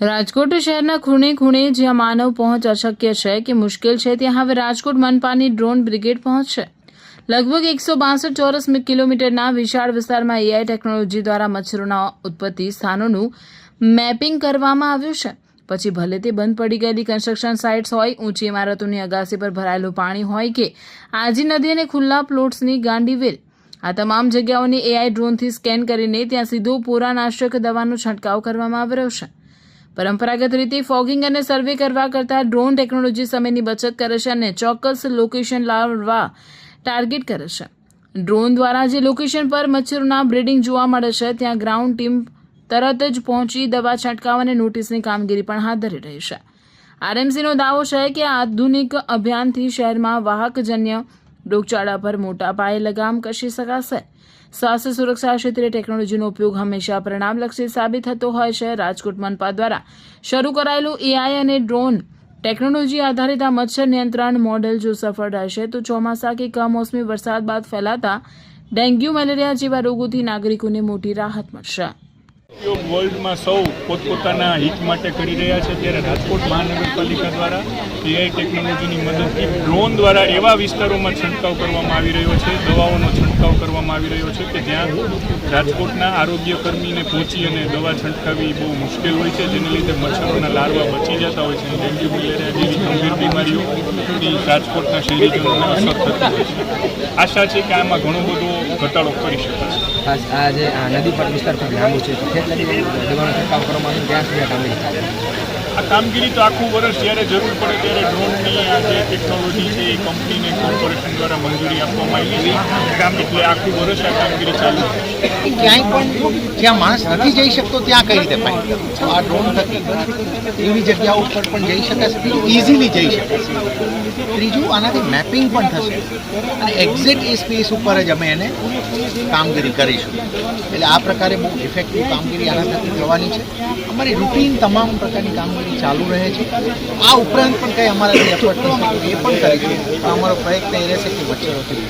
રાજકોટ શહેરના ખૂણે ખૂણે જ્યાં માનવ પહોંચ અશક્ય છે કે મુશ્કેલ છે ત્યાં હવે રાજકોટ મનપાની ડ્રોન બ્રિગેડ પહોંચશે। લગભગ 162 ચોરસ કિલોમીટરના વિશાળ વિસ્તારમાં એઆઈ ટેકનોલોજી દ્વારા મચ્છરોના ઉત્પત્તિ સ્થાનોનું મેપિંગ કરવામાં આવ્યું છે। પછી ભલે તે બંધ પડી ગયેલી કન્સ્ટ્રક્શન સાઇટ્સ હોય, ઊંચી ઇમારતોની અગાસી પર ભરાયેલું પાણી હોય કે આજી નદી અને ખુલ્લા પ્લોટ્સની ગાંડીવેલ, આ તમામ જગ્યાઓની એઆઈ ડ્રોનથી સ્કેન કરીને ત્યાં સીધો પોરાનાશક દવાનો છંટકાવ કરવામાં આવી રહ્યો છે। પરંપરાગત રીતે ફોગિંગ અને સર્વે કરવા કરતાં ડ્રોન ટેકનોલોજી સમયની બચત કરે છે અને ચોક્કસ લોકેશન લાવવા ટાર્ગેટ કરે છે। ડ્રોન દ્વારા જે લોકેશન પર મચ્છરોના બ્રીડિંગ જોવા મળે છે ત્યાં ગ્રાઉન્ડ ટીમ તરત જ પહોંચી દવા છંટકાવ અને નોટિસની કામગીરી પણ હાથ ધરી રહી છે। આરએમસીનો દાવો છે કે આ આધુનિક અભિયાનથી શહેરમાં વાહકજન્ય રોગચાળા પર મોટા પાયે લગામ કસી શકાશે। સ્વાસ્થ્ય સુરક્ષા ક્ષેત્રે ટેકનોલોજીનો ઉપયોગ હંમેશા પરિણામલક્ષી સાબિત થતો હોય છે। રાજકોટ મનપા દ્વારા શરૂ કરાયેલું એઆઈ અને ડ્રોન ટેકનોલોજી આધારિત આ મચ્છર નિયંત્રણ મોડેલ જો સફળ રહેશે તો ચોમાસા કે કમોસમી વરસાદ બાદ ફેલાતા ડેન્ગ્યુ, મેલેરિયા જેવા રોગોથી નાગરિકોને મોટી રાહત મળશે। ઉપયોગ વર્લ્ડમાં સૌ પોતપોતાના હિત માટે કરી રહ્યા છે, ત્યારે રાજકોટ મહાનગરપાલિકા દ્વારા એઆઈ ટેકનોલોજીની મદદથી ડ્રોન દ્વારા એવા વિસ્તારોમાં છંટકાવ કરવામાં આવી રહ્યો છે, દવાઓનો છંટકાવ કરવામાં આવી રહ્યો છે કે જ્યાં રાજકોટના આરોગ્યકર્મીને પહોંચી અને દવા છંટકાવવી બહુ મુશ્કેલ હોય છે, જેને લીધે મચ્છરોના લાર્વા બચી જતા હોય છે। ડેન્ગ્યુ, મેલેરિયા જેવી ગંભીર બીમારીઓની રાજકોટના શહેરીજનોને અસર થતી હોય છે। આશા છે કે આમાં ઘણો બધો ઘટાડો કરી શકાશે। ખાસ આ જે નદી પર વિસ્તાર ખૂબ લાંબુ છે, દવાનો છંટકાવ કરવામાં આવે ત્યાં સુધી કામગીરી ચાલે છે। આ કામગીરી તો આખું વર્ષ જ્યારે જરૂર પડે ત્યારે ડ્રોનની આ જે ટેકનોલોજી છે એ કંપનીને કોર્પોરેશન દ્વારા મંજૂરી આપવામાં આવી છે, કામ એટલે આખું વર્ષ આ કામગીરી ચાલુ છે। ક્યાંય પણ જ્યાં માણસ નથી જઈ શકતો ત્યાં કઈ રીતે ફાઇન્ડ કરવું, તો આ ડ્રોન થકી એવી જગ્યાઓ ઉપર પણ જઈ શકાશે, ઇઝીલી જઈ શકાશે। ત્રીજું, આનાથી મેપિંગ પણ થશે અને એક્ઝેક્ટ એ સ્પેસ ઉપર જ અમે એને કામગીરી કરીશું। એટલે આ પ્રકારે બહુ ઇફેક્ટિવ કામગીરી આના થકી થવાની છે। અમારી રૂટીન તમામ પ્રકારની કામગીરી ચાલુ રહે છે। આ ઉપરાંત પણ કંઈ અમારા જે એફર્ટ થઈ શકે એ પણ કરીશું, પણ અમારો પ્રયત્ન એ રહેશે કે મચ્છરોથી